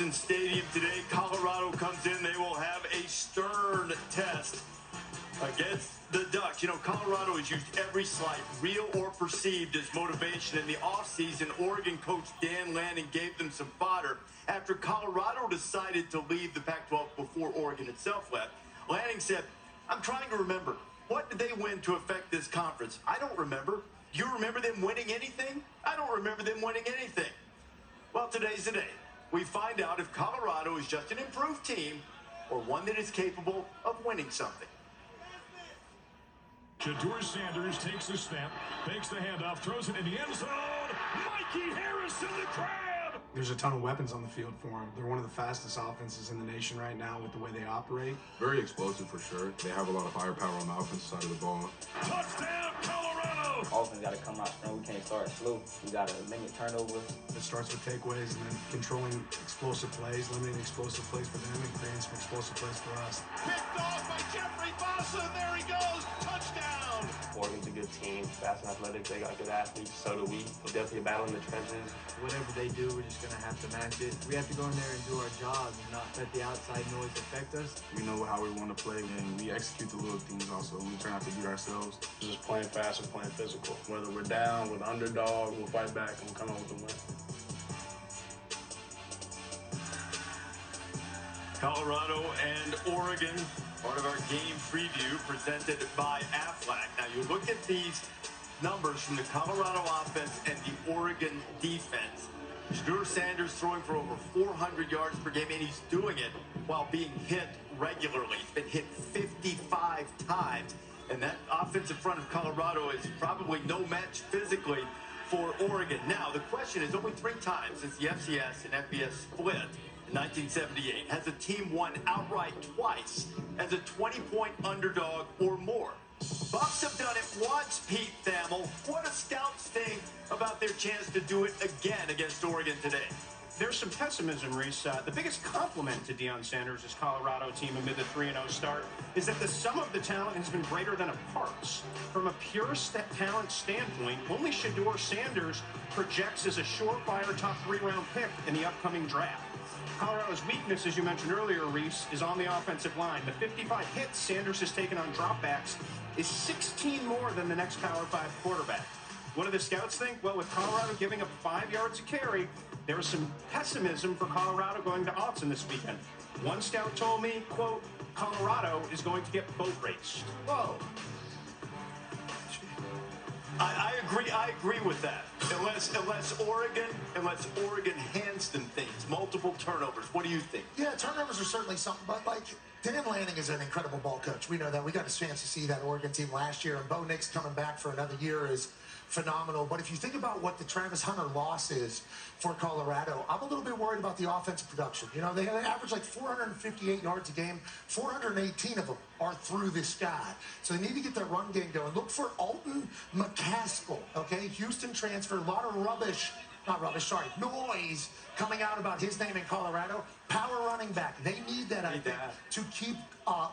Autzen Stadium today. Colorado comes in. They will have a stern test against the Ducks. You know, Colorado has used every slight, real or perceived, as motivation. In the offseason, Oregon coach Dan Lanning gave them some fodder after Colorado decided to leave the Pac-12 before Oregon itself left. Lanning said, "I'm trying to remember. What did they win to affect this conference? I don't remember. You remember them winning anything? I don't remember them winning anything." Well, today's the day. We find out if Colorado is just an improved team or one that is capable of winning something. Shedeur Sanders takes the snap, fakes the handoff, throws it in the end zone. Mikey Harrison, the crab! There's a ton of weapons on the field for them. They're one of the fastest offenses in the nation right now with the way they operate. Very explosive for sure. They have a lot of firepower on the offensive side of the ball. Touchdown, Colorado! Offense got to come out strong. We can't start slow. We got to limit turnovers. It starts with takeaways and then controlling explosive plays, limiting explosive plays for them, and creating some explosive plays for us. Picked off by Jeffrey Bossa. There he goes. Touchdown. Oregon's a good team, fast and athletic. They got good athletes, so do we. We're definitely a battle in the trenches. Whatever they do, we're just going to have to match it. We have to go in there and do our job and not let the outside noise affect us. We know how we want to play, and we execute the little things also. We turn out to beat ourselves. Just playing fast and playing physical. Whether we're down, with underdog, we'll fight back and we'll come out with a win. Colorado and Oregon, part of our game preview presented by Aflac. Now, you look at these numbers from the Colorado offense and the Oregon defense. Shedeur Sanders throwing for over 400 yards per game, and he's doing it while being hit regularly. He's been hit 55 times, and that offensive front of Colorado is probably no match physically for Oregon. Now, the question is, only 3 times since the FCS and FBS split in 1978 has a team won outright twice as a 20-point underdog or more. Bucks have done it once, Pete Thamel. What do scouts think about their chance to do it again against Oregon today? There's some pessimism, Reese. The biggest compliment to Deion Sanders' Colorado team amid the 3-0 start is that the sum of the talent has been greater than a parts. From a pure talent standpoint, only Shedeur Sanders projects as a surefire top 3-round pick in the upcoming draft. Colorado's weakness, as you mentioned earlier, Reese, is on the offensive line. The 55 hits Sanders has taken on dropbacks is 16 more than the next Power 5 quarterback. What do the scouts think? Well, with Colorado giving up 5 yards a carry, there was some pessimism for Colorado going to Autzen this weekend. One scout told me, quote, Colorado is going to get boat raced. Whoa. I agree with that. Unless Oregon hands them things, multiple turnovers. What do you think? Yeah, turnovers are certainly something, but like Dan Lanning is an incredible ball coach. We know that. We got a chance to see that Oregon team last year, and Bo Nix coming back for another year is phenomenal. But if you think about what the Travis Hunter loss is for Colorado, I'm a little bit worried about the offensive production. You know, they average like 458 yards a game. 418 of them are through this guy. So they need to get that run game going. Look for Alton McCaskill, okay? Houston transfer, a lot of noise coming out about his name in Colorado. Power running back. They need that, I think, to keep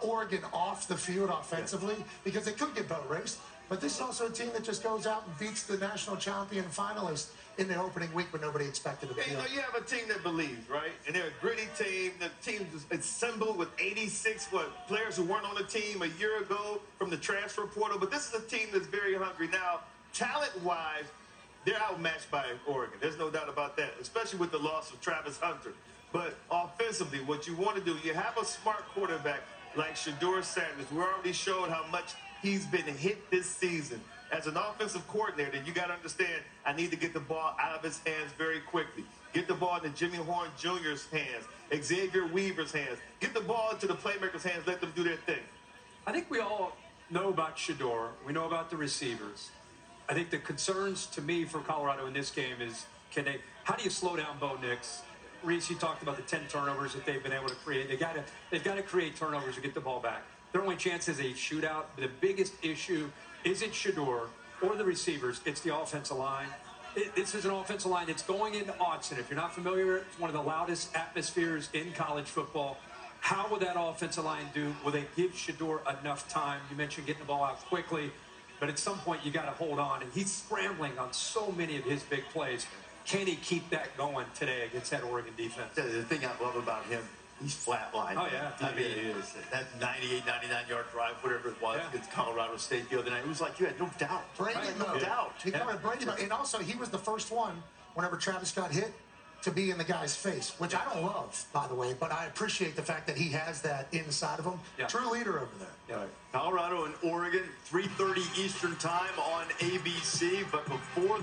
Oregon off the field offensively because they could get boat raced. But this is also a team that just goes out and beats the national champion finalist in the opening week when nobody expected it. You know, you have a team that believes, right? And they're a gritty team. The team is assembled with 86 players who weren't on the team a year ago from the transfer portal. But this is a team that's very hungry. Now, talent-wise, they're outmatched by Oregon. There's no doubt about that, especially with the loss of Travis Hunter. But offensively, what you want to do, you have a smart quarterback like Shedeur Sanders. We already showed how much he's been hit this season. As an offensive coordinator, you got to understand, I need to get the ball out of his hands very quickly. Get the ball into Jimmy Horn Jr.'s hands, Xavier Weaver's hands. Get the ball into the playmakers' hands. Let them do their thing. I think we all know about Shedeur. We know about the receivers. I think the concerns to me for Colorado in this game is, how do you slow down Bo Nix? Reese, you talked about the 10 turnovers that they've been able to create. They've got to create turnovers to get the ball back. Their only chance is a shootout. The biggest issue isn't Shedeur or the receivers. It's the offensive line. This is an offensive line that's going into Autzen. If you're not familiar, it's one of the loudest atmospheres in college football. How will that offensive line do? Will they give Shedeur enough time? You mentioned getting the ball out quickly, but at some point you got to hold on. And he's scrambling on so many of his big plays. Can he keep that going today against that Oregon defense? The thing I love about him, he's flatlined. Oh, yeah. I mean, he is. That 98, 99-yard drive, whatever it was, against Colorado State the other night, it was like you had no doubt. Brady No mode. doubt. He called it Brady mode. And also, he was the first one, whenever Travis got hit, to be in the guy's face, which I don't love, by the way, but I appreciate the fact that he has that inside of him. True leader over there. Yeah. Colorado and Oregon, 3:30 Eastern time on ABC. But before